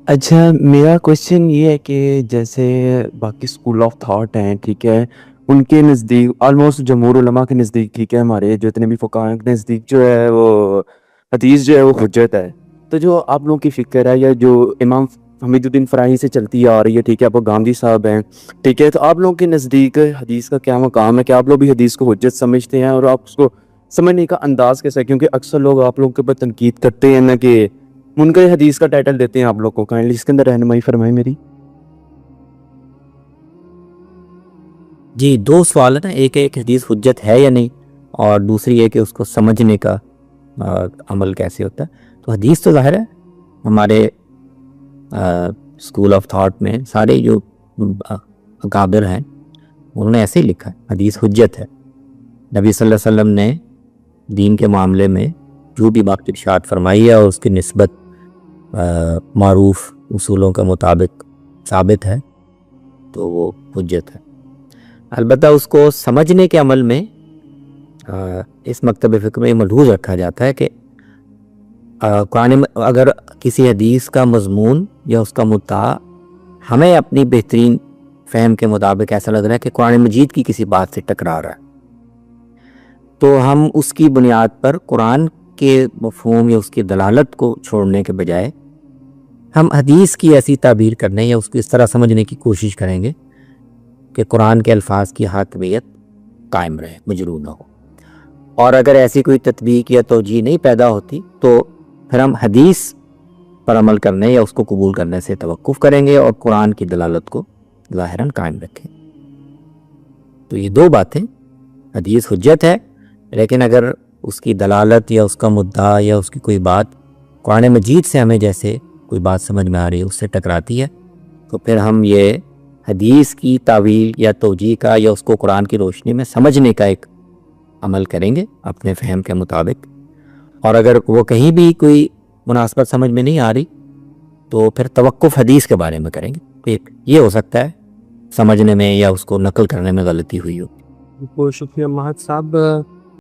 اچھا، میرا کوشچن یہ ہے کہ جیسے باقی اسکول آف تھاٹ ہیں، ٹھیک ہے، ان کے نزدیک آلموسٹ جمہور علماء کے نزدیک، ٹھیک ہے، ہمارے جو اتنے بھی فقہاء ہیں کے نزدیک جو ہے وہ حدیث جو ہے وہ حجت ہے. تو جو آپ لوگوں کی فکر ہے یا جو امام حمید الدین فراہی سے چلتی آ رہی ہے، ٹھیک ہے، آپ گاندھی صاحب ہیں، ٹھیک ہے، تو آپ لوگوں کے نزدیک حدیث کا کیا مقام ہے؟ کہ آپ لوگ بھی حدیث کو حجت سمجھتے ہیں؟ اور آپ اس کو سمجھنے کا انداز کیسا ہے؟ کیونکہ اکثر لوگ آپ لوگوں کے اوپر تنقید کرتے ہیں نا کہ منکر حدیث کا ٹائٹل دیتے ہیں آپ لوگ کو. کائنڈلی اس کے اندر رہنمائی فرمائیں میری. جی، دو سوال ہے نا، ایک ہے کہ حدیث حجت ہے یا نہیں، اور دوسری ہے کہ اس کو سمجھنے کا عمل کیسے ہوتا ہے. تو حدیث تو ظاہر ہے ہمارے اسکول آف تھاٹ میں سارے جو اکابر ہیں انہوں نے ایسے ہی لکھا ہے، حدیث حجت ہے. نبی صلی اللہ علیہ وسلم نے دین کے معاملے میں جو بھی بات ارشاد فرمائی ہے اور اس کی نسبت معروف اصولوں کے مطابق ثابت ہے تو وہ حجت ہے. البتہ اس کو سمجھنے کے عمل میں اس مکتب فکر میں ملحوظ رکھا جاتا ہے کہ قرآن اگر کسی حدیث کا مضمون یا اس کا مدعا ہمیں اپنی بہترین فہم کے مطابق ایسا لگ رہا ہے کہ قرآن مجید کی کسی بات سے ٹکرا رہا ہے، تو ہم اس کی بنیاد پر قرآن کے مفہوم یا اس کی دلالت کو چھوڑنے کے بجائے ہم حدیث کی ایسی تعبیر کرنے یا اس کو اس طرح سمجھنے کی کوشش کریں گے کہ قرآن کے الفاظ کی حاکمیت قائم رہے، مجروح نہ ہو. اور اگر ایسی کوئی تطبیق یا توجیہ نہیں پیدا ہوتی تو پھر ہم حدیث پر عمل کرنے یا اس کو قبول کرنے سے توقف کریں گے اور قرآن کی دلالت کو ظاہراً قائم رکھیں. تو یہ دو باتیں، حدیث حجت ہے لیکن اگر اس کی دلالت یا اس کا مدعا یا اس کی کوئی بات قرآن مجید سے ہمیں جیسے کوئی بات سمجھ میں آ رہی ہے اس سے ٹکراتی ہے تو پھر ہم یہ حدیث کی تعویل یا توجیہ کا یا اس کو قرآن کی روشنی میں سمجھنے کا ایک عمل کریں گے اپنے فہم کے مطابق. اور اگر وہ کہیں بھی کوئی مناسبت سمجھ میں نہیں آ رہی تو پھر توقف حدیث کے بارے میں کریں گے. ایک یہ ہو سکتا ہے سمجھنے میں یا اس کو نقل کرنے میں غلطی ہوئی ہو. بہت شکریہ مہت صاحب.